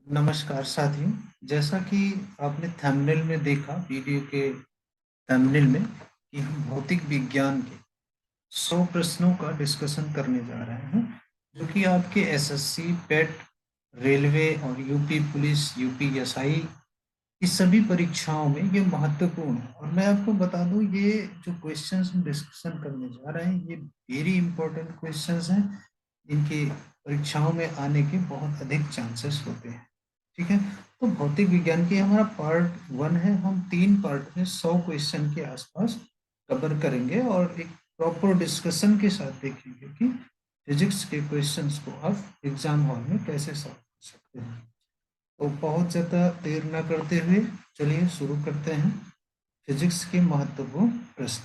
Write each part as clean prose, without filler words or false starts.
नमस्कार साथियों। जैसा कि आपने थंबनेल में देखा, वीडियो के थंबनेल में, कि हम भौतिक विज्ञान के 100 प्रश्नों का डिस्कशन करने जा रहे हैं, जो कि आपके एसएससी, पेट, रेलवे और यूपी पुलिस, यूपी एसआई, इस सभी परीक्षाओं में ये महत्वपूर्ण है। और मैं आपको बता दूं, ये जो क्वेश्चंस हम डिस्कशन करने जा रहे हैं, ये वेरी इंपॉर्टेंट क्वेश्चंस हैं। इनके परीक्षाओं में आने के बहुत अधिक चांसेस होते हैं। ठीक है। तो भौतिक विज्ञान की हमारा पार्ट 1 है। हम 3 पार्ट में 100 क्वेश्चन के आसपास कवर करेंगे और एक प्रॉपर डिस्कशन के साथ देखेंगे कि फिजिक्स के क्वेश्चंस को आप एग्जाम हॉल में कैसे सॉल्व कर सकते हैं। तो बहुत ज़्यादा देर न करते हुए चलिए शुरू करते हैं फिजिक्स के महत्वपूर्ण प्रश्न।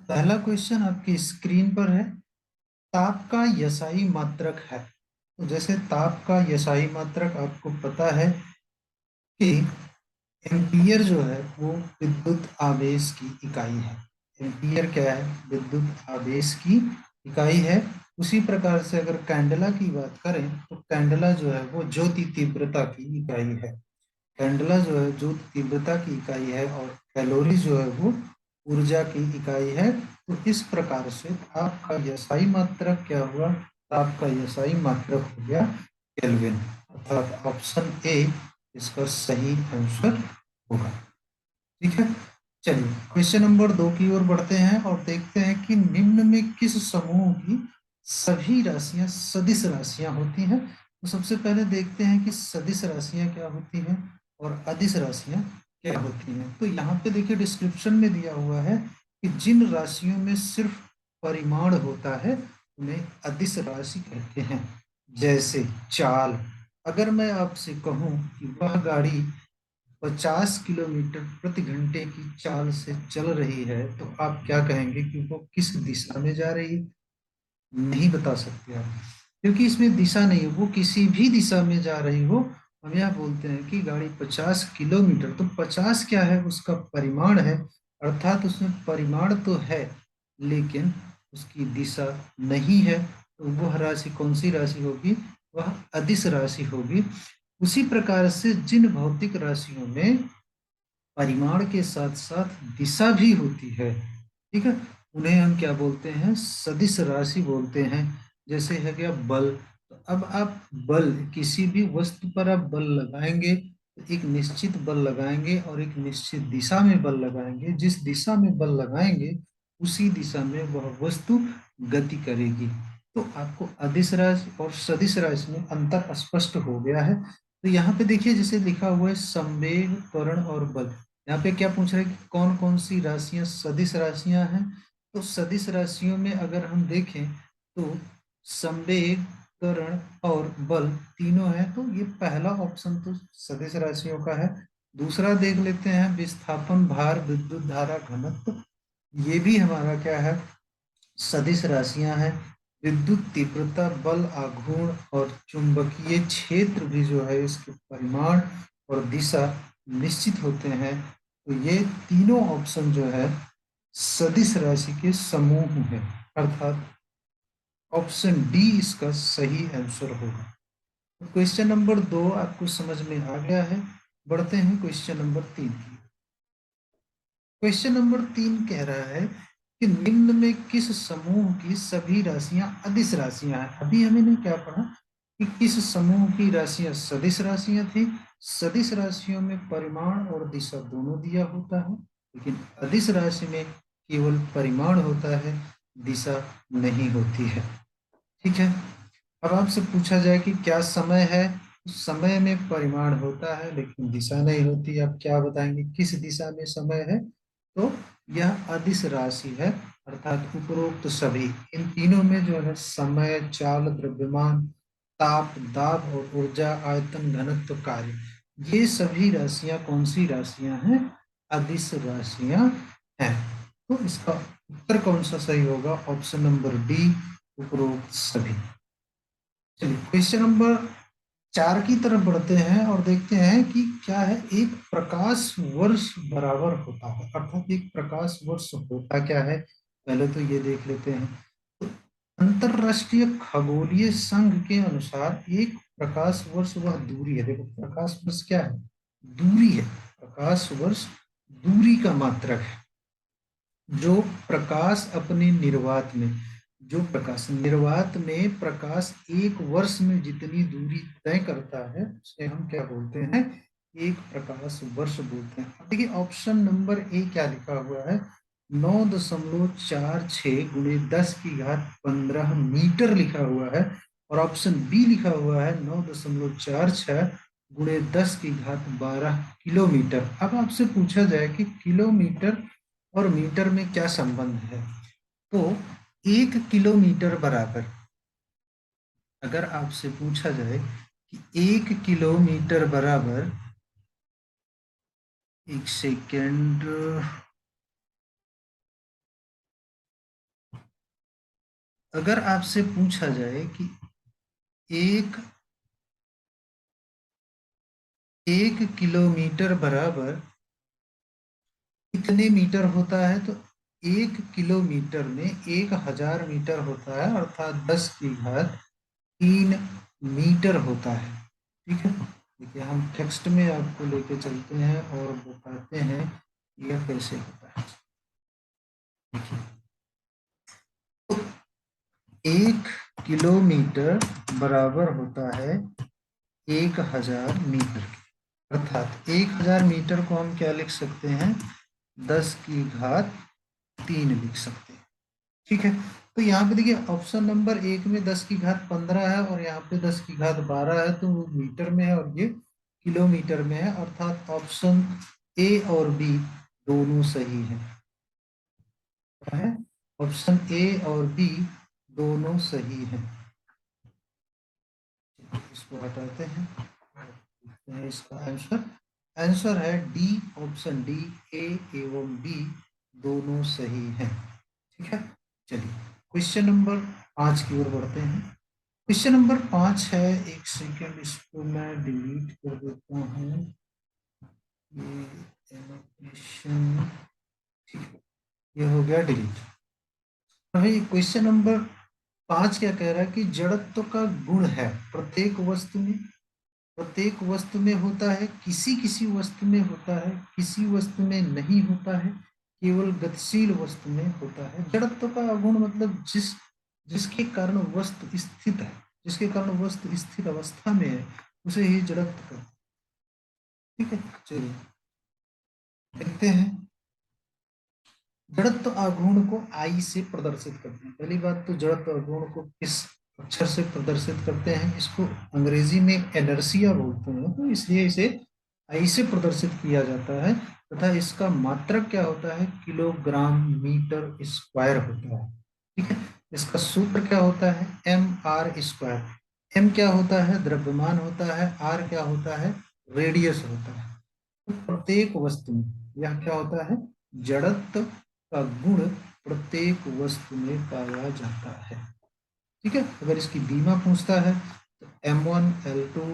पहला क्वेश्चन आपकी स्क्रीन पर है। ताप का यसाई मात्रक है। तो जैसे ताप का यसाई मात्रक आपको पता है कि एम्पियर जो है वो विद्युत आवेश की इकाई है। एम्पियर क्या है? विद्युत आवेश की इकाई है। उसी प्रकार से अगर कैंडला की बात करें तो कैंडला जो है वो ज्योति तीव्रता की इकाई है। कैंडला जो है ज्योति तीव्रता की इकाई है और कैलोरी जो है वो ऊर्जा की इकाई है। तो इस प्रकार से आपका यसाई मात्रक क्या हुआ? आपका यसाई मात्रक हो गया केल्विन, अर्थात ऑप्शन ए इसका सही आंसर होगा। ठीक है। चलिए क्वेश्चन नंबर 2 की ओर बढ़ते हैं और देखते हैं कि निम्न में किस समूह की सभी राशियां सदिश राशियां होती हैं। तो सबसे पहले देखते हैं कि सदिश राशियां क्या होती हैं और अदिश राशियां क्या होती हैं। तो यहाँ पे देखिए डिस्क्रिप्शन में दिया हुआ है कि जिन राशियों में सिर्फ परिमाण होता है उन्हें अदिश राशि कहते हैं। जैसे चाल, अगर मैं आपसे कहूं कि वह गाड़ी 50 किलोमीटर प्रति घंटे की चाल से चल रही है, तो आप क्या कहेंगे कि वो किस दिशा में जा रही है? नहीं बता सकते आप, क्योंकि इसमें दिशा नहीं है। वो किसी भी दिशा में जा रही हो, हम यह बोलते हैं कि गाड़ी 50 किलोमीटर, तो 50 क्या है? उसका परिमाण है, अर्थात उसमें परिमाण तो है लेकिन उसकी दिशा नहीं है। तो वह राशि कौन सी राशि होगी? वह अदिश राशि होगी। उसी प्रकार से जिन भौतिक राशियों में परिमाण के साथ साथ दिशा भी होती है, ठीक है, उन्हें हम क्या बोलते हैं? सदिश राशि बोलते हैं। जैसे है क्या? बल। तो अब आप बल, किसी भी वस्तु पर आप बल लगाएंगे तो एक निश्चित बल लगाएंगे और एक निश्चित दिशा में बल लगाएंगे। जिस दिशा में बल लगाएंगे उसी दिशा में वह वस्तु गति करेगी। तो आपको अदिश राशि और सदिश राशि में अंतर स्पष्ट हो गया है। तो यहाँ पे देखिए, जैसे लिखा हुआ है संवेग, त्वरण और बल। यहाँ पे क्या पूछ रहा है कि कौन कौन सी राशियां सदिश राशियां हैं? तो सदिश राशियों में अगर हम देखें तो संवेग, त्वरण और बल तीनों हैं। तो ये पहला ऑप्शन तो सदिश राशियों का है। दूसरा देख लेते हैं, विस्थापन, भार, विद्युत धारा, घनत्व। ये भी हमारा क्या है? सदिश राशियां हैं। विद्युत तीव्रता, बल, आघूर्ण और चुंबकीय क्षेत्र भी जो है इसके परिमाण और दिशा निश्चित होते हैं। तो ये तीनों ऑप्शन जो है सदिश राशि के समूह है, अर्थात ऑप्शन डी इसका सही आंसर होगा। तो क्वेश्चन नंबर 2 आपको समझ में आ गया है। बढ़ते हैं क्वेश्चन नंबर 3 की। क्वेश्चन नंबर 3 कह रहा है कि निम्न में किस समूह की सभी राशियां अदिश राशियां हैं। अभी हमने क्या पढ़ा कि किस समूह की राशियां सदिश राशियां थी। सदिश राशियों में परिमाण और दिशा दोनों दिया होता है, लेकिन अदिश राशि में केवल परिमाण होता है, दिशा नहीं होती है। ठीक है। अब आपसे पूछा जाए कि क्या समय है? उस समय में परिमाण होता है लेकिन दिशा नहीं होती। आप क्या बताएंगे किस दिशा में समय है? तो यह अदिश राशि है, अर्थात उपरोक्त सभी इन तीनों में जो है समय, चाल, द्रव्यमान, ताप, दाब और ऊर्जा, आयतन, घनत्व, कार्य, ये सभी राशियां कौन सी राशियां हैं? अदिश राशियां हैं। तो इसका उत्तर कौन सा सही होगा? ऑप्शन नंबर डी, उपरोक्त सभी। चलिए क्वेश्चन नंबर 4 की तरफ बढ़ते हैं और देखते हैं कि क्या है। एक प्रकाश वर्ष बराबर होता है, अर्थात एक प्रकाश वर्ष होता क्या है, पहले तो ये देख लेते हैं। अंतरराष्ट्रीय खगोलीय संघ के अनुसार एक प्रकाश वर्ष वह दूरी है। देखो प्रकाश वर्ष क्या है, दूरी है। प्रकाश वर्ष दूरी का मात्रक है। जो प्रकाश अपने निर्वात में, जो प्रकाश निर्वात में प्रकाश एक वर्ष में जितनी दूरी तय करता है उसे हम क्या बोलते हैं, एक प्रकाश वर्ष बोलते हैं। अब देखिए ऑप्शन नंबर ए क्या लिखा हुआ है, 9.46 गुणे 10⁻15 मीटर लिखा हुआ है। और ऑप्शन बी लिखा हुआ है 9.46 गुणे 10⁻12 किलोमीटर। अब आपसे पूछा जाए कि किलोमीटर और मीटर में क्या संबंध है, तो 1 किलोमीटर बराबर, अगर आपसे पूछा जाए कि 1 किलोमीटर बराबर, एक सेकेंड, अगर आपसे पूछा जाए कि एक एक किलोमीटर बराबर कितने मीटर होता है, तो 1 किलोमीटर में 1000 मीटर होता है, अर्थात 10⁻3 मीटर होता है। ठीक है, देखिए हम टेक्स्ट में आपको लेके चलते हैं और बताते हैं यह कैसे होता है। देखिए तो 1 किलोमीटर बराबर होता है 1000 मीटर के, अर्थात 1000 मीटर को हम क्या लिख सकते हैं, 10⁻3 लिख सकते हैं। ठीक है, तो यहाँ पे देखिए ऑप्शन नंबर 1 में 10⁻15 है और यहाँ पे 10⁻12 है, तो वो मीटर में है और ये किलोमीटर में है, अर्थात ऑप्शन ए और बी दोनों सही है। ऑप्शन ए और बी दोनों सही है। इसको हटाते हैं, इसका आंसर आंसर है डी, ऑप्शन डी, ए एवं बी दोनों सही है। ठीक है, चलिए क्वेश्चन नंबर 5 की ओर बढ़ते हैं। क्वेश्चन नंबर 5 है, एक सेकेंड इसको मैं डिलीट कर देता हूँ, ये एलोकेशन, ठीक है, ये हो गया डिलीट। भाई क्वेश्चन नंबर 5 क्या कह रहा है कि जड़त्व का गुण है प्रत्येक वस्तु में, प्रत्येक वस्तु में होता है, किसी किसी वस्तु में होता है, किसी वस्तु में नहीं होता है, केवल गतिशील वस्तु में होता है। जड़त्व का गुण मतलब जिसके कारण वस्तु स्थित है, जिसके कारण वस्तु स्थिर अवस्था में है, उसे ही जड़त्व कहते हैं। ठीक है, चलिए देखते हैं। जड़त्व आघूर्ण को आई से प्रदर्शित करते हैं। पहली बात तो जड़त्व आघूर्ण को किस अक्षर से प्रदर्शित करते हैं, इसको अंग्रेजी में इनर्शिया बोलते हैं, तो इसलिए इसे आई से प्रदर्शित किया जाता है। तथा इसका मात्रक क्या होता है, किलोग्राम मीटर स्क्वायर होता है। ठीक है, इसका सूत्र क्या होता है, m/²। m क्या होता है, द्रव्यमान होता है, r क्या होता है, रेडियस होता है। तो प्रत्येक वस्तु में यह क्या होता है, जड़त्व का गुण प्रत्येक वस्तु में पाया जाता है। ठीक है, अगर इसकी बीमा पूछता है तो m1 L2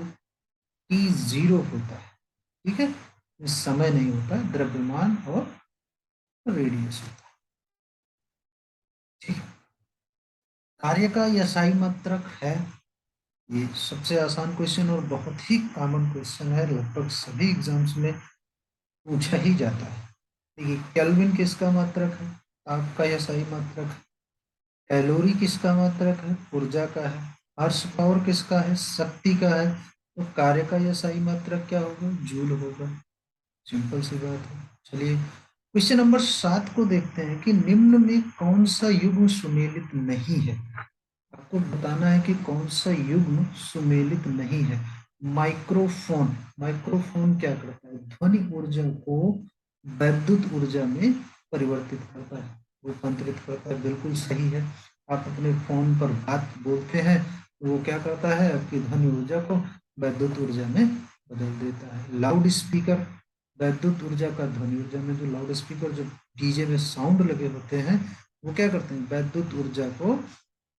T0 होता है। ठीक है, समय नहीं होता है, द्रव्यमान और रेडियस होता है। ठीक है, कार्य का यसाई मात्रक है, ये सबसे आसान क्वेश्चन और बहुत ही कॉमन क्वेश्चन है, लगभग सभी एग्जाम्स में पूछा ही जाता है। देखिए केल्विन किसका मात्रक है, ताप या सही मात्रक है। कैलोरी किसका मात्रक है, ऊर्जा का है। हॉर्स पावर किसका है, शक्ति का है। तो कार्य का या सही मात्रक क्या होगा, जूल होगा। सिंपल सी बात है। चलिए क्वेश्चन नंबर 7 को देखते हैं कि निम्न में कौन सा युग्म सुमेलित नहीं है। आपको बताना है कि कौन सा युग्म सुमेलित नहीं है। माइक्रोफोन, माइक्रोफोन क्या करता है, ध्वनि ऊर्जा को वैद्युत ऊर्जा में परिवर्तित करता है, रूपांतरित करता है। बिल्कुल सही है, आप अपने फोन पर बात बोलते हैं तो वो क्या करता है, आपकी ध्वनि ऊर्जा को वैद्युत ऊर्जा में बदल देता है। लाउड स्पीकर, वैद्युत ऊर्जा का ध्वनि ऊर्जा में, जो लाउड स्पीकर जो डीजे में साउंड लगे होते हैं वो क्या करते हैं, वैद्युत ऊर्जा को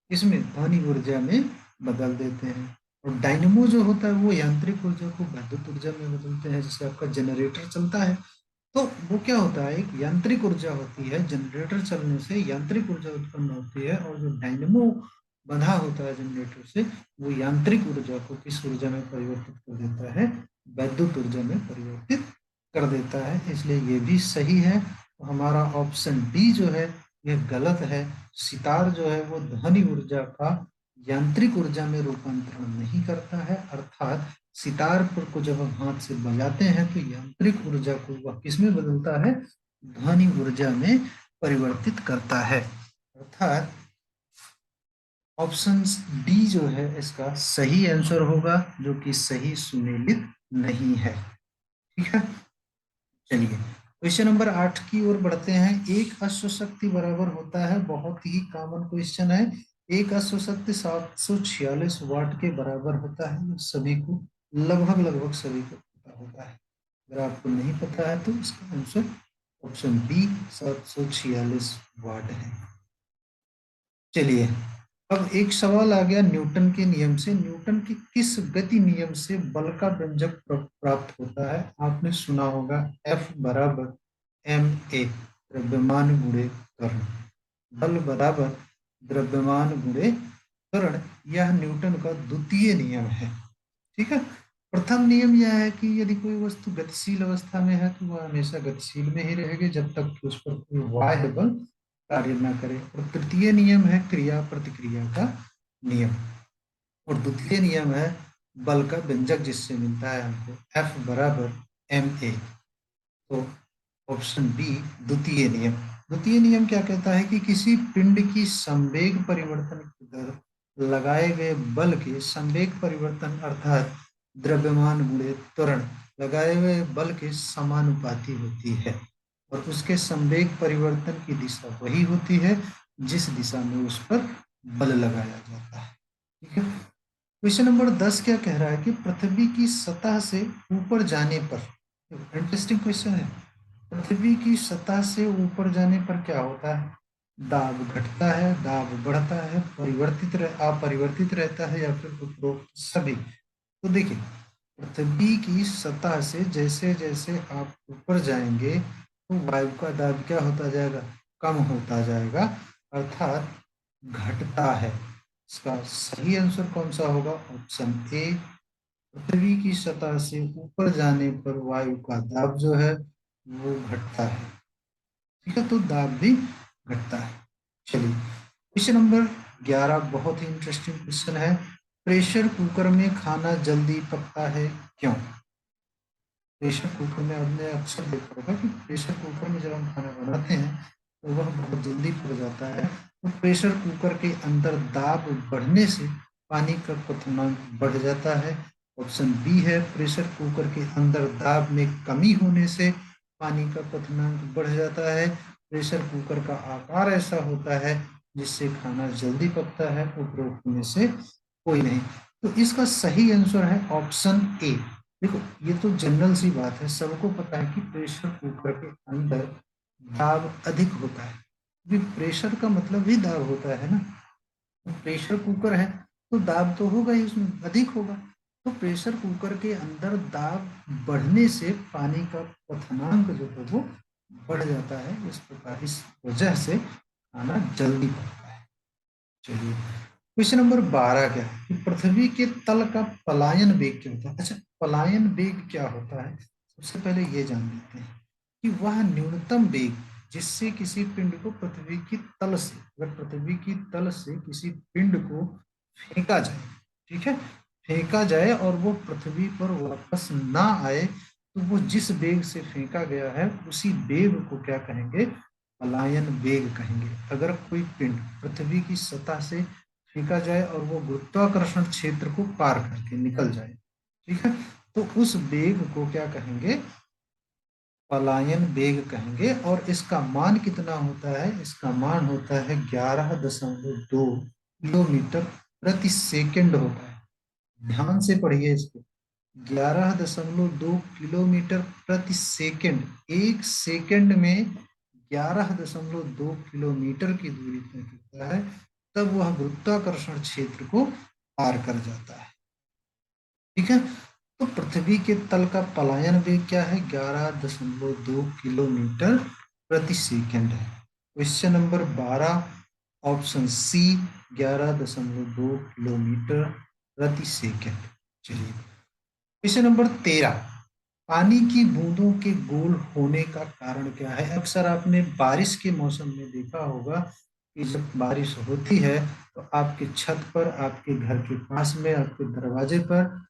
इसमें ध्वनि ऊर्जा में बदल देते हैं। और डायनेमो जो होता है वो यांत्रिक ऊर्जा को वैद्युत ऊर्जा में बदलते हैं। जैसे आपका जनरेटर चलता है तो वो क्या होता है, एक यांत्रिक ऊर्जा होती है, जनरेटर चलने से यांत्रिक ऊर्जा उत्पन्न होती है, और जो डायनेमो बंधा होता है जनरेटर से, वो यांत्रिक ऊर्जा को किस ऊर्जा में परिवर्तित कर देता है, वैद्युत ऊर्जा में परिवर्तित कर देता है। इसलिए ये भी सही है। तो हमारा ऑप्शन डी जो है यह गलत है। सितार जो है वो ध्वनि ऊर्जा का यांत्रिक ऊर्जा में रूपांतरण नहीं करता है, अर्थात सितार पर को जब हम हाथ से बजाते हैं तो यांत्रिक ऊर्जा को वह किसमें बदलता है, ध्वनि ऊर्जा में परिवर्तित करता है। अर्थात ऑप्शन डी जो है इसका सही आंसर होगा, जो कि सही सुमेलित नहीं है। ठीक है, चलिए क्वेश्चन नंबर 8 की ओर बढ़ते हैं। एक अश्वशक्ति बराबर होता है, बहुत ही कॉमन क्वेश्चन है। एक अश्वशक्ति 746 वाट के बराबर होता है, सभी को लगभग लगभग सभी को पता होता है। अगर आपको नहीं पता है तो इसका आंसर ऑप्शन बी 746 वाट है। चलिए अब एक सवाल आ गया न्यूटन के नियम से। न्यूटन के किस गति नियम से बल का व्यंजक प्राप्त होता है? आपने सुना होगा F बराबर एम ए, द्रव्यमान गुणे त्वरण। बल बराबर द्रव्यमान गुणे त्वरण, यह न्यूटन का द्वितीय नियम है। ठीक है, प्रथम नियम यह है कि यदि कोई वस्तु गतिशील अवस्था में है तो वह हमेशा गतिशील में ही रहेगी जब तक कि उस पर कोई बाह्य बल कार्य न करे। और तृतीय नियम है क्रिया प्रतिक्रिया का नियम। और द्वितीय नियम है बल का व्यंजक जिससे मिलता है हमको F बराबर एम ए। तो ऑप्शन बी द्वितीय नियम। द्वितीय नियम क्या कहता है कि किसी पिंड की संवेग परिवर्तन की दर लगाए गए बल के संवेग परिवर्तन अर्थात द्रव्यमान गुणे त्वरण लगाए गए बल के समानुपाती होती है, और उसके संवेग परिवर्तन की दिशा वही होती है जिस दिशा में उस पर बल लगाया जाता है। ठीक है, क्वेश्चन नंबर 10 क्या कह रहा है कि पृथ्वी की सतह से ऊपर जाने पर, इंटरेस्टिंग क्वेश्चन है, पृथ्वी की सतह से ऊपर जाने पर क्या होता है? दाब घटता है, दाब बढ़ता है, अपरिवर्तित रहता है, या फिर उपरोक्त सभी। तो देखिए, पृथ्वी की सतह से जैसे जैसे आप ऊपर जाएंगे तो वायु का दाब क्या होता जाएगा, कम होता जाएगा, अर्थात घटता है। इसका सही आंसर कौन सा होगा? ऑप्शन ए, पृथ्वी की सतह से ऊपर जाने पर वायु का दाब जो है वो घटता है। ठीक है, तो दाब भी घटता है। चलिए क्वेश्चन नंबर 11 बहुत ही इंटरेस्टिंग क्वेश्चन है। प्रेशर कुकर में खाना जल्दी पकता है क्यों? प्रेशर कुकर में आपने अक्सर देखा होगा कि प्रेशर कुकर में जब हम खाना बनाते हैं तो वह बहुत जल्दी पक जाता है। तो प्रेशर कुकर के अंदर दाब बढ़ने से पानी का क्वथनांक बढ़ जाता है। ऑप्शन बी है, प्रेशर कुकर के अंदर दाब में कमी होने से पानी का क्वथनांक बढ़ जाता है। प्रेशर कुकर का आकार ऐसा होता है जिससे खाना जल्दी पकता है, उपरोक्त में से कोई नहीं। तो इसका सही आंसर है ऑप्शन ए। देखो ये तो जनरल सी बात है, सबको पता है कि प्रेशर कुकर के अंदर दाब अधिक होता है, क्योंकि प्रेशर का मतलब ही दाब होता है ना। तो प्रेशर कुकर है तो दाब तो होगा ही, उसमें अधिक होगा। तो प्रेशर कुकर के अंदर दाब बढ़ने से पानी का क्वथनांक जो है वो बढ़ जाता है। इस प्रकार इस वजह से खाना जल्दी पकता है। चलिए क्वेश्चन नंबर 12 क्या है कि पृथ्वी के तल का पलायन वेग क्या होता है? अच्छा, पलायन वेग क्या होता है, सबसे पहले ये जान लेते हैं कि वह न्यूनतम वेग जिससे किसी पिंड को पृथ्वी की तल से, अगर पृथ्वी की तल से किसी पिंड को फेंका जाए, ठीक है, फेंका जाए और वो पृथ्वी पर वापस ना आए, तो वो जिस वेग से फेंका गया है उसी वेग को क्या कहेंगे? पलायन वेग कहेंगे। अगर कोई पिंड पृथ्वी की सतह से फेंका जाए और वो गुरुत्वाकर्षण क्षेत्र को पार करके निकल जाए, ठीक है, तो उस वेग को क्या कहेंगे? पलायन वेग कहेंगे। और इसका मान कितना होता है? इसका मान होता है 11.2 किलोमीटर प्रति सेकंड होता है। ध्यान से पढ़िए इसको, 11.2 किलोमीटर प्रति सेकंड। एक सेकंड में 11.2 किलोमीटर की दूरी तय करता है, तब वह गुरुत्वाकर्षण क्षेत्र को पार कर जाता है। ठीक है, तो पृथ्वी के तल का पलायन वेग क्या है? 11.2 किलोमीटर प्रति सेकंड है। Question number 12 option C 11.2 kilometre प्रति सेकंड। चलिए क्वेश्चन नंबर 13 पानी की बूंदों के गोल होने का कारण क्या है? अक्सर आपने बारिश के मौसम में देखा होगा कि जब बारिश होती है तो आपके छत पर, आपके घर के पास में, आपके दरवाजे पर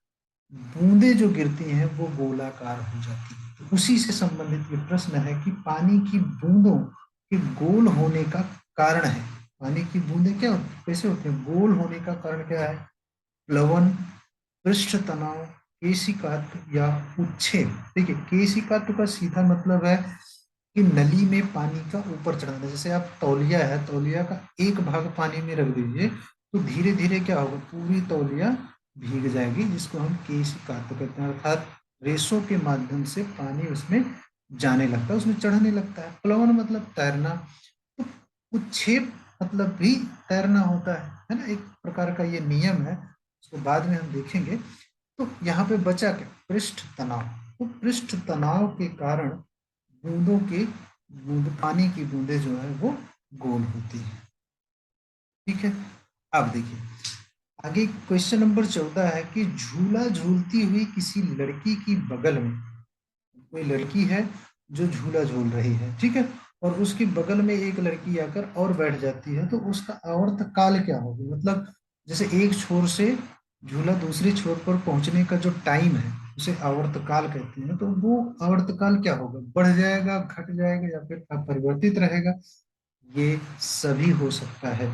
बूंदे जो गिरती हैं वो गोलाकार हो जाती है। तो उसी से संबंधित ये प्रश्न है कि पानी की बूंदों के गोल होने का कारण है। पानी की बूंदे क्या कैसे होते हैं? गोल होने का कारण क्या है? प्लवन, पृष्ठ तनाव, केशिकात्व या उच्छेद। देखिए केशिकात्व का सीधा मतलब है कि नली में पानी का ऊपर चढ़ना। जैसे आप तौलिया है, तौलिया का एक भाग पानी में रख दीजिए तो धीरे धीरे क्या होगा? पूरी तौलिया भीग जाएगी, जिसको हम केशिकात्व कहते हैं। अर्थात रेशों के माध्यम से पानी उसमें जाने लगता है, उसमें चढ़ने लगता है। प्लवन मतलब तैरना। तो उच्छेद मतलब भी तैरना होता है ना? एक प्रकार का ये नियम है, उसको बाद में हम देखेंगे। तो यहाँ पे बचा क्या? पृष्ठ तनाव। तो पृष्ठ तनाव के कारण बूंदों के पानी की बूंदे जो है वो गोल होती है। ठीक है, अब देखिए आगे क्वेश्चन नंबर 14 है कि झूला झूलती हुई किसी लड़की की बगल में, कोई लड़की है जो झूला झूल रही है, ठीक है, और उसके बगल में एक लड़की आकर और बैठ जाती है, तो उसका आवर्त काल क्या होगा? मतलब जैसे एक छोर से झूला दूसरे छोर पर पहुंचने का जो टाइम है उसे आवर्त काल कहते हैं। तो वो आवर्त काल क्या होगा? बढ़ जाएगा, घट जाएगा या फिर अपरिवर्तित रहेगा? ये सभी हो सकता है।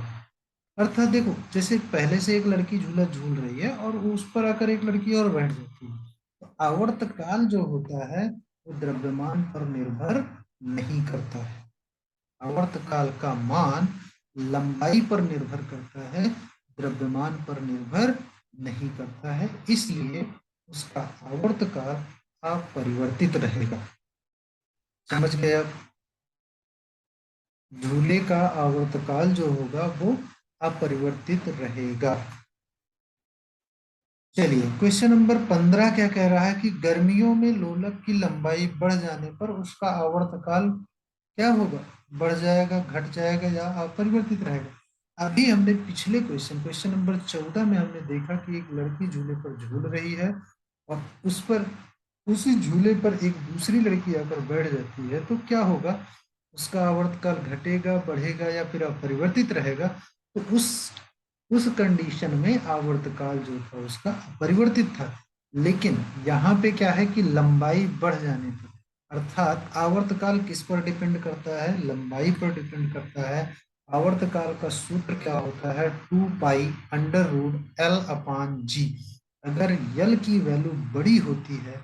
अर्थात देखो जैसे पहले से एक लड़की झूला झूल रही है और उस पर आकर एक लड़की और बैठ जाती है, तो आवर्त काल जो होता है वो द्रव्यमान पर निर्भर नहीं करता है। आवर्त काल का मान लंबाई पर निर्भर करता है, द्रव्यमान पर निर्भर नहीं करता है, इसलिए उसका आवर्त काल अपरिवर्तित रहेगा। समझ गए आप? झूले का आवर्तकाल जो होगा वो अपरिवर्तित रहेगा। चलिए क्वेश्चन नंबर 15 क्या कह रहा है कि गर्मियों में लोलक की लंबाई बढ़ जाने पर उसका आवर्तकाल क्या होगा? बढ़ जाएगा, घट जाएगा या अपरिवर्तित रहेगा? अभी हमने पिछले क्वेश्चन नंबर 14 में हमने देखा कि एक लड़की झूले पर झूल रही है और उस पर, उसी झूले पर एक दूसरी लड़की आकर बैठ जाती है, तो क्या होगा? उसका आवर्तकाल घटेगा, बढ़ेगा या फिर अपरिवर्तित रहेगा? तो उस कंडीशन में आवर्तकाल जो था उसका अपरिवर्तित था। लेकिन यहाँ पे क्या है कि लंबाई बढ़ जाने पर, अर्थात आवर्तकाल किस पर डिपेंड करता है? लंबाई पर डिपेंड करता है। आवर्तकाल का सूत्र क्या होता है? 2 पाई अंडर रूट L/G। अगर यल की वैल्यू बड़ी होती है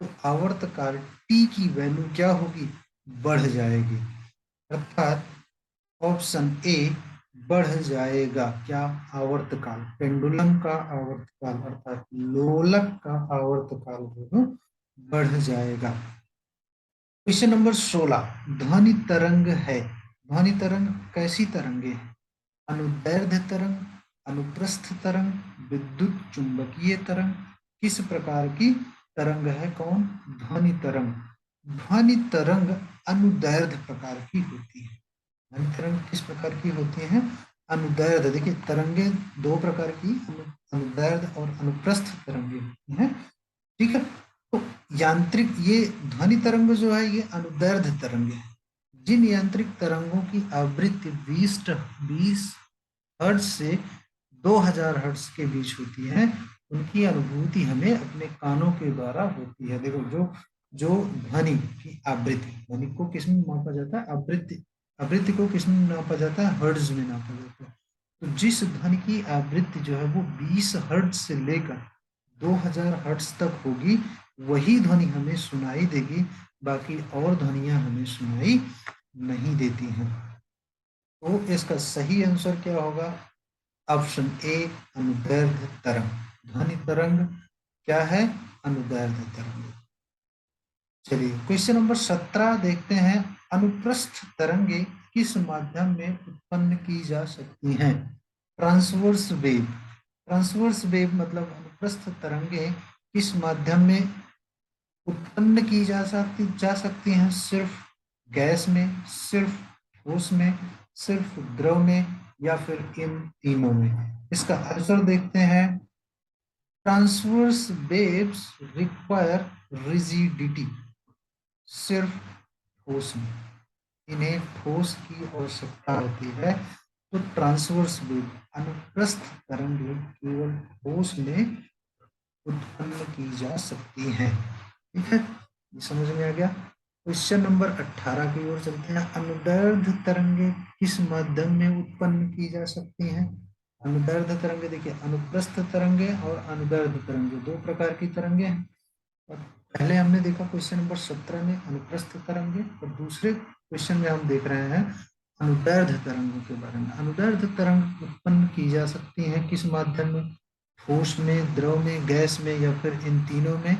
तो आवर्तकाल टी की वैल्यू क्या होगी? बढ़ जाएगी। अर्थात ऑप्शन ए बढ़ जाएगा। क्या? आवर्तकाल, पेंडुलम का आवर्तकाल अर्थात लोलक का आवर्तकाल जो है बढ़ जाएगा। क्वेश्चन नंबर 16 ध्वनि तरंग है। ध्वनि तरंग कैसी तरंगे हैं? अनुदैर्ध्य तरंग, अनुप्रस्थ तरंग, विद्युत चुंबकीय तरंग, किस प्रकार की तरंग है? कौन? ध्वनि तरंग। ध्वनि तरंग अनुदैर्ध्य प्रकार की होती है। ध्वनि तरंग किस प्रकार की होती हैं? अनुदैर्ध्य। देखिए तरंगे दो प्रकार की, अनुदैर्ध्य और अनुप्रस्थ तरंगे होती हैं, ठीक है। तो यांत्रिक ये ध्वनि तरंग जो है ये अनुदैर्ध्य तरंगे हैं। जिन यांत्रिक तरंगों की आवृत्ति 20 हर्ट्ज से 2000 हर्ट्ज के बीच होती है, उनकी अनुभूति हमें अपने कानों के द्वारा होती है। देखो जो जो ध्वनि की आवृत्ति, ध्वनि को किसमें मापा जाता है? आवृत्ति। आवृत्ति को किसमें नापा जाता है? हर्ट्ज में नापा जाता है। तो जिस ध्वनि की आवृत्ति जो है वो 20 हर्ट्ज से लेकर 2000 हर्ट्ज तक होगी, वही ध्वनि हमें सुनाई देगी, बाकी और ध्वनियां हमें सुनाई नहीं देती हैं। तो इसका सही आंसर क्या होगा? ऑप्शन ए अनुदैर्ध्य तरंग। ध्वनि तरंग क्या है? अनुदैर्ध्य तरंग। चलिए क्वेश्चन नंबर 17 देखते हैं। अनुप्रस्थ तरंगे किस माध्यम में उत्पन्न की जा सकती हैं? Transverse wave. ट्रांसवर्स वेव मतलब अनुप्रस्थ तरंगे किस माध्यम में उत्पन्न की जा सकती हैं? सिर्फ गैस में, सिर्फ ठोस में, सिर्फ द्रव में, या फिर इन तीनों में? इसका आंसर देखते हैं। ट्रांसवर्स वेव्स रिक्वायर रिजिडिटी, सिर्फ ठोस में। इन्हें ठोस की आवश्यकता होती है। तो ट्रांसवर्स वेव, अनुप्रस्थ तरंगें केवल ठोस में उत्पन्न की जा सकती हैं। ठीक है, ये समझ में आ गया। क्वेश्चन नंबर 18 की ओर चलते हैं। अनुदैर्ध्य तरंगे किस माध्यम में उत्पन्न की जा सकती हैं? अनुदैर्ध्य तरंगे, देखिए अनुप्रस्थ तरंगे और अनुदैर्ध्य तरंगे, दो प्रकार की तरंगे हैं। और पहले हमने देखा क्वेश्चन नंबर 17 में अनुप्रस्थ तरंगे, और दूसरे क्वेश्चन में हम देख रहे हैं अनुदैर्ध्य तरंगों के बारे में। अनुदैर्ध्य तरंग उत्पन्न की जा सकती हैं किस माध्यम में? ठोस में, द्रव में, गैस में, या फिर इन तीनों में?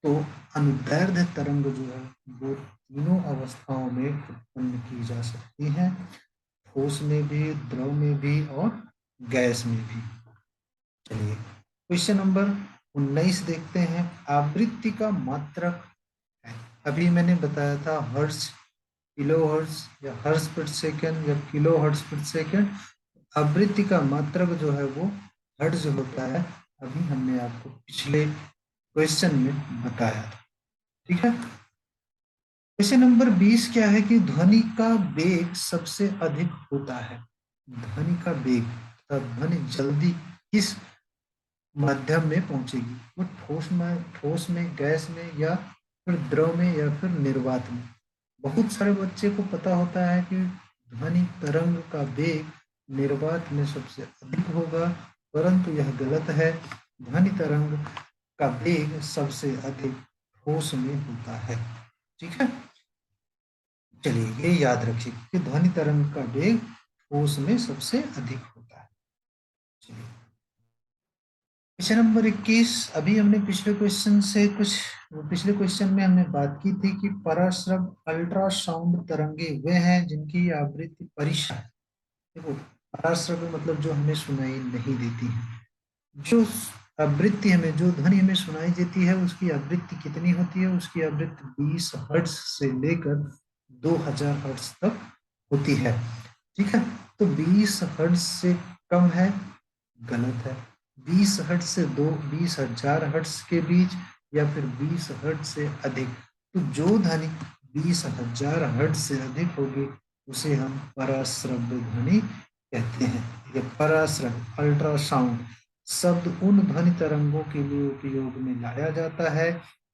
तो अनुदैर्ध्य तरंग जो है वो तीनों अवस्थाओं में उत्पन्न की जा सकती हैं, ठोस में भी, द्रव में भी और गैस में भी। चलिए क्वेश्चन नंबर 19 देखते हैं। आवृत्ति का मात्रक है, अभी मैंने बताया था हर्ट्ज, किलो हर्ट्ज, या हर्ट्ज पर सेकेंड, या किलो हर्ट्ज पर सेकेंड। आवृत्ति का मात्रक जो है वो हर्ट्ज होता है, अभी हमने आपको पिछले क्वेश्चन में बताया था। ठीक है, क्वेश्चन नंबर 20 क्या है कि ध्वनि का वेग सबसे अधिक होता है। ध्वनि का वेग, ध्वनि जल्दी किस माध्यम में पहुंचेगी? वो ठोस में, गैस में, या फिर द्रव में, या फिर निर्वात में? बहुत सारे बच्चे को पता होता है कि ध्वनि तरंग का वेग निर्वात में सबसे अधिक होगा, परंतु यह गलत है। ध्वनि तरंग का वेग सबसे अधिक ठोस में होता है। ठीक है, चलिए ये याद रखिए कि ध्वनि तरंग का वेग ठोस में सबसे अधिक होता है। चलिए क्वेश्चन नंबर 21, अभी हमने पिछले क्वेश्चन में हमने बात की थी कि पराश्रव अल्ट्रासाउंड तरंगे वे हैं जिनकी आवृत्ति परिशा है। देखो पराश्रव मतलब जो हमें सुनाई नहीं देती है। जो आवृत्ति हमें, जो ध्वनि हमें सुनाई देती है उसकी आवृत्ति कितनी होती है? उसकी आवृत्ति 20 हर्ट्ज से लेकर 2000 हर्ट्ज तक होती है। ठीक है, तो 20 हर्ट्ज से कम है, गलत है। 20 हर्ट्ज से 20,000 हर्ट्ज के बीच, या फिर 20 हर्ट्ज से अधिक। तो जो ध्वनि 20,000 हर्ट्ज से अधिक होगी उसे हम पराश्रव्य ध्वनि कहते हैं। ये पराश्रव अल्ट्रासाउंड शब्द उन ध्वनि तरंगों के लिए उपयोग में लाया जाता है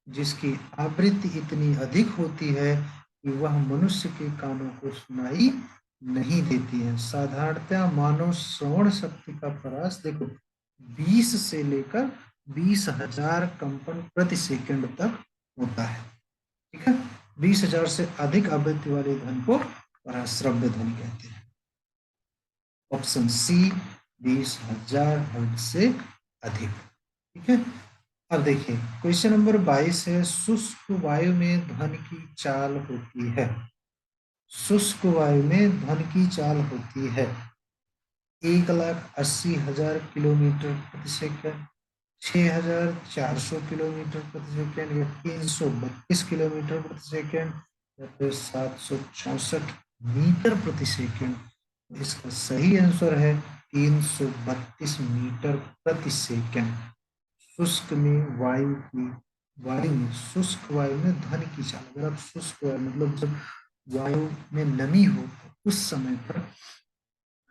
जिसकी आवृत्ति इतनी अधिक होती है कि वह मनुष्य के कानों को सुनाई नहीं देती है। साधारणतः मानव श्रवण शक्ति का परास देखो 20 से लेकर 20,000 कंपन प्रति सेकंड तक होता है। ठीक है, 20,000 से अधिक आवृत्ति वाले ध्वनि को पराश्रव्य ध्वनि कहते हैं। ऑप्शन सी 20,000 हर्ट्ज से अधिक। ठीक है, अब देखिए क्वेश्चन नंबर 22 है। शुष्क वायु में ध्वनि की चाल होती है। शुष्क वायु में ध्वनि की चाल होती है 1,80,000 किलोमीटर प्रति सेकंड, 6,400 किलोमीटर प्रति सेकंड, या 332 किलोमीटर प्रति सेकंड, या फिर 764 मीटर प्रति सेकंड। इसका सही आंसर है 332 मीटर प्रति सेकंड। शुष्क में वायु में, शुष्क वायु में ध्वनि की चाल, अगर आप शुष्क वायु मतलब जब वायु में नमी हो तो उस समय पर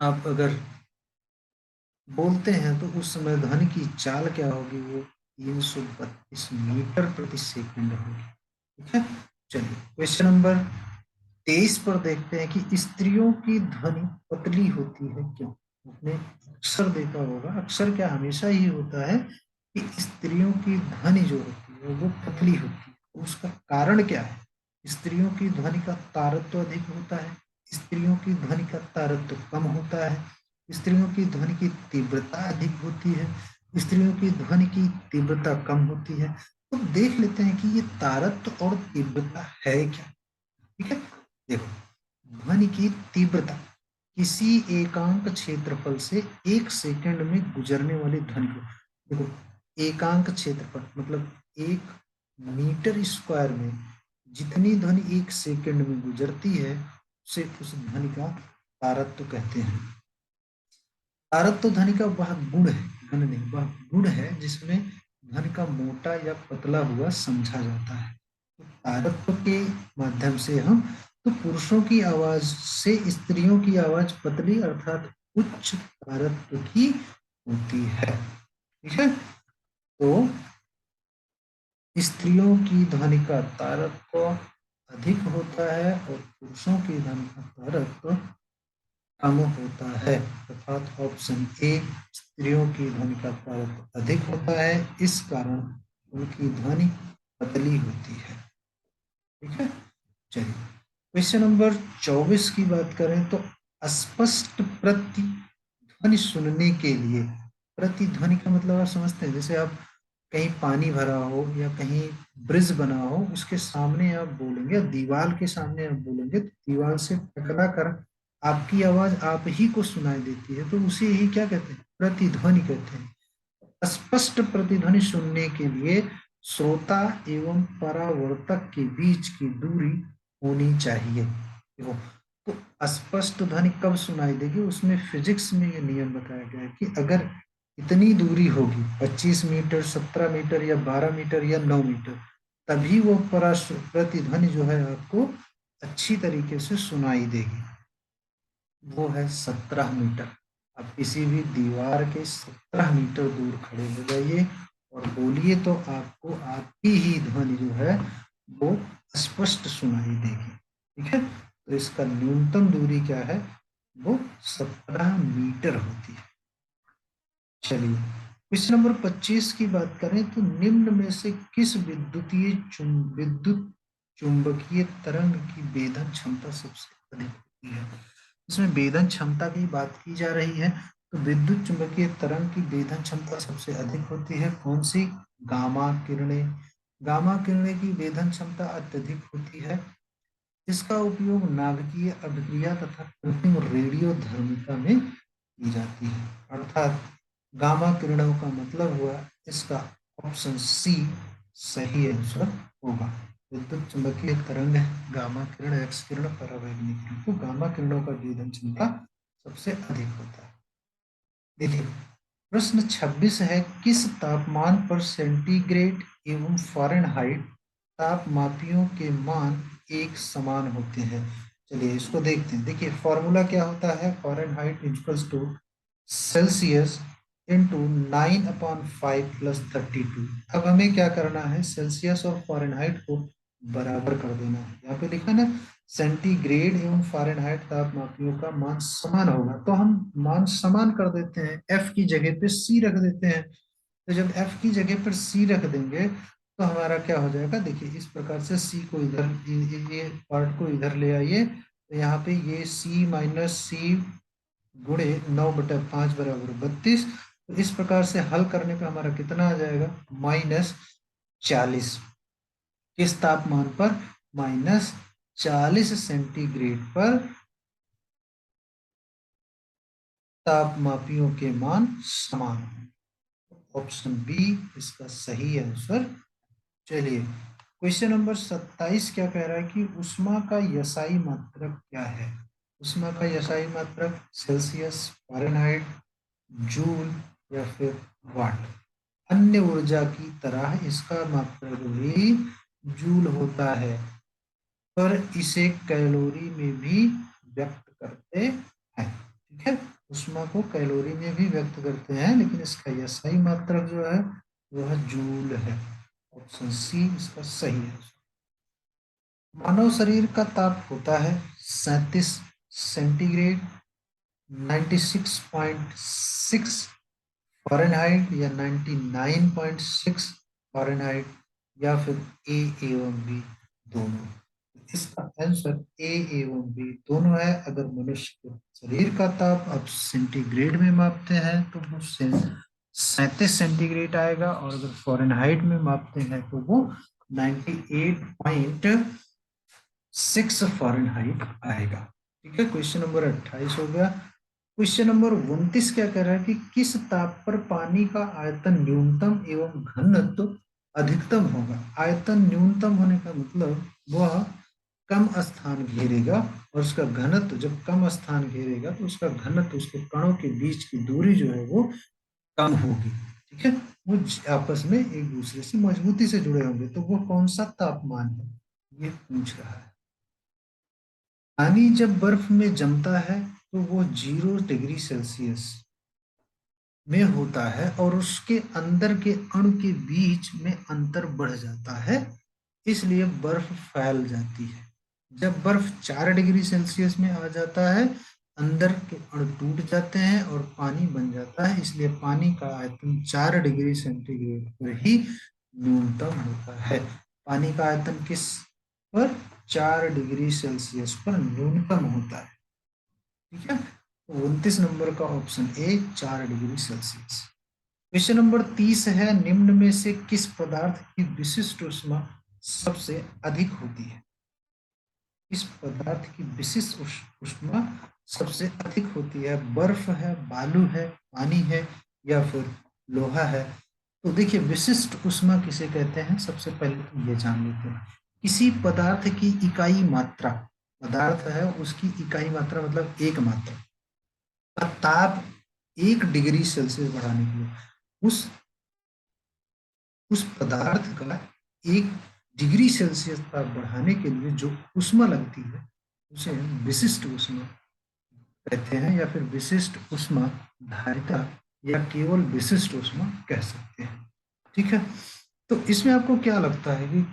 आप अगर बोलते हैं तो उस समय ध्वनि की चाल क्या होगी? वो 332 मीटर प्रति सेकंड होगी। ठीक है, चलिए क्वेश्चन नंबर 23 पर देखते हैं कि स्त्रियों की ध्वनि पतली होती है क्यों? आपने अक्सर देखा होगा, अक्सर क्या हमेशा ही होता है कि स्त्रियों की ध्वनि जो होती है वो पतली होती है। उसका कारण क्या है? स्त्रियों की ध्वनि का तारत्व अधिक होता है, स्त्रियों की ध्वनि का तारत्व कम होता है, स्त्रियों की ध्वनि की तीव्रता अधिक होती है, स्त्रियों की ध्वनि की तीव्रता कम होती है। तो देख लेते हैं कि ये तारत्व और तीव्रता है क्या। ठीक है, देखो ध्वनि की तीव्रता किसी एकांक क्षेत्रफल से 1 सेकंड में गुजरने वाली ध्वनि को, देखो एकांक क्षेत्रफल मतलब 1 मीटर स्क्वायर में जितनी ध्वनि 1 सेकंड में गुजरती है उसे उस ध्वनि का तारत्व कहते हैं। तारत्व ध्वनि का वह गुण है, घन नहीं, वह गुण है जिसमें ध्वनि का मोटा या पतला हुआ समझा जाता है। तो तारत्व के माध्यम से हम, तो पुरुषों की आवाज से स्त्रियों की आवाज पतली अर्थात उच्च तारत्व की होती है। ठीक है, तो स्त्रियों की ध्वनि का तारत्व अधिक होता है और पुरुषों की ध्वनि का तारत्व कम होता है, अर्थात ऑप्शन ए, स्त्रियों की ध्वनि का तारत्व अधिक होता है, इस कारण उनकी ध्वनि पतली होती है। ठीक है, चलिए क्वेश्चन नंबर 24 की बात करें तो अस्पष्ट प्रतिध्वनि सुनने के लिए, प्रतिध्वनि का मतलब आप समझते हैं, जैसे आप कहीं पानी भरा हो या कहीं ब्रिज बना हो, उसके सामने आप बोलेंगे, दीवार के सामने आप बोलेंगे तो दीवार से टकरा कर आपकी आवाज आप ही को सुनाई देती है, तो उसे ही क्या कहते हैं, प्रतिध्वनि कहते हैं। स्पष्ट प्रतिध्वनि सुनने के लिए श्रोता एवं परावर्तक के बीच की दूरी होनी चाहिए। देखो, तो स्पष्ट ध्वनि कब सुनाई देगी, उसमें फिजिक्स में ये नियम बताया गया है कि अगर इतनी दूरी होगी 25 मीटर, 17 मीटर या 12 मीटर या 9 मीटर, तभी वो प्रतिध्वनि जो है आपको अच्छी तरीके से सुनाई देगी। वो है 17 मीटर। आप किसी भी दीवार के 17 मीटर दूर खड़े हो जाइए और बोलिए तो आपको आपकी ही ध्वनि जो है वो स्पष्ट सुनाई देगी। ठीक है, तो इसका न्यूनतम दूरी क्या है, वो 17 मीटर होती है। चलिए क्वेश्चन नंबर 25 की बात करें तो निम्न में से किस विद्युत चुंबकीय तरंग की वेधन क्षमता सबसे अधिक होती है। इसमें वेधन क्षमता की बात की जा रही है, तो विद्युत चुंबकीय तरंग की वेधन क्षमता सबसे अधिक होती है कौन सी, गामा किरणें। गामा किरणें की वेधन क्षमता अत्यधिक होती है। इसका उपयोग नाभिकीय अभिक्रिया तथा कृत्रिम रेडियो धर्मिता में की जाती है, अर्थात गामा किरणों का मतलब हुआ इसका ऑप्शन सी सही आंसर होगा। विद्युत चुंबकीय तरंग है गामा किरण, एक्स किरण, परावैगनिक किरण, तो गामा किरणों का वेधन क्षमता सबसे अधिक होता है। देखिए प्रश्न 26 है, किस तापमान पर सेंटीग्रेड एवं फ़ारेनहाइट तापमापियों के मान एक समान होते हैं। चलिए इसको देखते हैं। देखिए फॉर्मूला क्या होता है, Fahrenheit equals to Celsius into 9/5 + 32। अब हमें क्या करना है, सेल्सियस और फ़ारेनहाइट को बराबर कर देना है। यहाँ पे लिखा ना सेंटीग्रेड एवं फ़ारेनहाइट तापमापियों का मान समान होगा, तो हम मान समान कर देते हैं, एफ की जगह पे सी रख देते हैं। तो जब एफ की जगह पर सी रख देंगे तो हमारा क्या हो जाएगा, देखिए इस प्रकार से सी को इधर, ये पार्ट को इधर ले आइए, तो यहाँ पे ये सी माइनस सी गुणे 9/5 बराबर 32। तो इस प्रकार से हल करने पे हमारा कितना आ जाएगा, -40। किस तापमान पर, -40 सेंटीग्रेड पर तापमापियों के मान समान। ऑप्शन बी इसका सही आंसर। चलिए क्वेश्चन नंबर 27 क्या कह रहा है कि ऊष्मा का यसाई मात्रक क्या है। ऊष्मा का यसाई मात्रक सेल्सियस, फ़ारेनहाइट, जूल या फिर वाट। अन्य ऊर्जा की तरह इसका मात्रक भी जूल होता है, पर इसे कैलोरी में भी व्यक्त करते हैं। ठीक है, ऊष्मा को कैलोरी में भी व्यक्त करते हैं, लेकिन इसका यसाई मात्रक जो है वह जूल है। ऑप्शन सी इसका सही है। मानव शरीर का ताप होता है 37 सेंटीग्रेड, 96.6 फ़ारेनहाइट या 99.6 फ़ारेनहाइट, या फिर ए एवं बी दोनों। इसका आंसर ए एवं बी दोनों है। अगर मनुष्य के शरीर का ताप आप सेंटीग्रेड में मापते हैं तो वो 37 सेंटीग्रेड आएगा, और अगर फ़ारेनहाइट में मापते हैं तो वो 98.6 फ़ारेनहाइट आएगा। ठीक है, क्वेश्चन नंबर 28 हो गया। क्वेश्चन नंबर 29 क्या कह रहा है कि किस ताप पर पानी का आयतन न्यूनतम एवं घनत्व अधिकतम होगा। आयतन न्यूनतम होने का मतलब वह कम स्थान घेरेगा, और उसका घनत्व जब कम स्थान घेरेगा तो उसका घनत्व, उसके कणों के बीच की दूरी जो है वो कम होगी। ठीक है, वो आपस में एक दूसरे से मजबूती से जुड़े होंगे। तो वो कौन सा तापमान है ये पूछ रहा है। पानी जब बर्फ में जमता है तो वो 0 डिग्री सेल्सियस में होता है और उसके अंदर के अणु के बीच में अंतर बढ़ जाता है, इसलिए बर्फ फैल जाती है। जब बर्फ 4 डिग्री सेल्सियस में आ जाता है, अंदर के अणु टूट जाते हैं और पानी बन जाता है, इसलिए पानी का आयतन 4 डिग्री सेंटीग्रेड पर ही न्यूनतम होता है। पानी का आयतन किस पर? 4 डिग्री सेल्सियस पर न्यूनतम होता है। ठीक है, 29 नंबर का option A 4 degree Celsius. Question number 30 है, निम्न में से किस पदार्थ की विशिष्ट ऊष्मा सबसे अधिक होती है। इस पदार्थ की विशिष्ट ऊष्मा सबसे अधिक होती है। बर्फ है, बालू है, पानी है, या फिर लोहा है। तो देखिए, विशिष्ट ऊष्मा किसे कहते हैं, सबसे पहले तो ये जान लेते हैं। किसी पदार्थ की इकाई मात्रा, पदार्थ है उसकी इकाई मात्रा मतलब एक मात्रा का ताप 1 डिग्री सेल्सियस बढ़ाने के लिए, उस पदार्थ का 1 डिग्री सेल्सियस ताप बढ़ाने के लिए जो ऊष्मा लगती है उसे हम विशिष्ट ऊष्मा कहते हैं, या फिर विशिष्ट ऊष्मा धारिता, या केवल विशिष्ट ऊष्मा कह सकते हैं। ठीक है, तो इसमें आपको क्या लगता है कि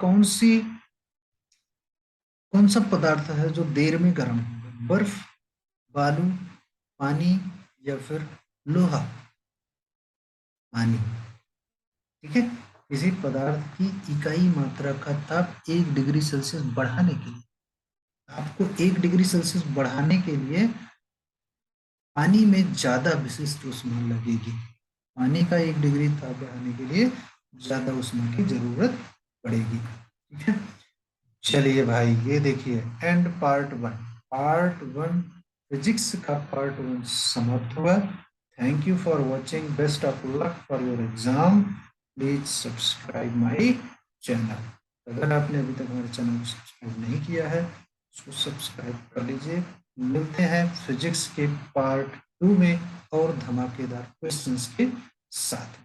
कौन सा पदार्थ है जो देर में गर्म होगा? बर्फ, बालू, पानी, या फिर लोहा? पानी। ठीक है, किसी पदार्थ की इकाई मात्रा का ताप 1 डिग्री सेल्सियस बढ़ाने के लिए, आपको 1 डिग्री सेल्सियस बढ़ाने के लिए पानी में ज्यादा विशिष्ट ऊष्मा लगेगी। पानी का 1 डिग्री ताप बढ़ाने के लिए ज्यादा ऊष्मा की जरूरत पड़ेगी। ठीक है, चलिए भाई, ये देखिए एंड पार्ट वन फिजिक्स का पार्ट वन समाप्त हुआ। Thank you for watching, best of luck for your exam. Please subscribe my channel. अगर आपने अभी तक हमारे चैनल को सब्सक्राइब नहीं किया है, उसको सब्सक्राइब कर लीजिए। मिलते हैं फिजिक्स के पार्ट 2 में और धमाकेदार क्वेश्चंस के साथ।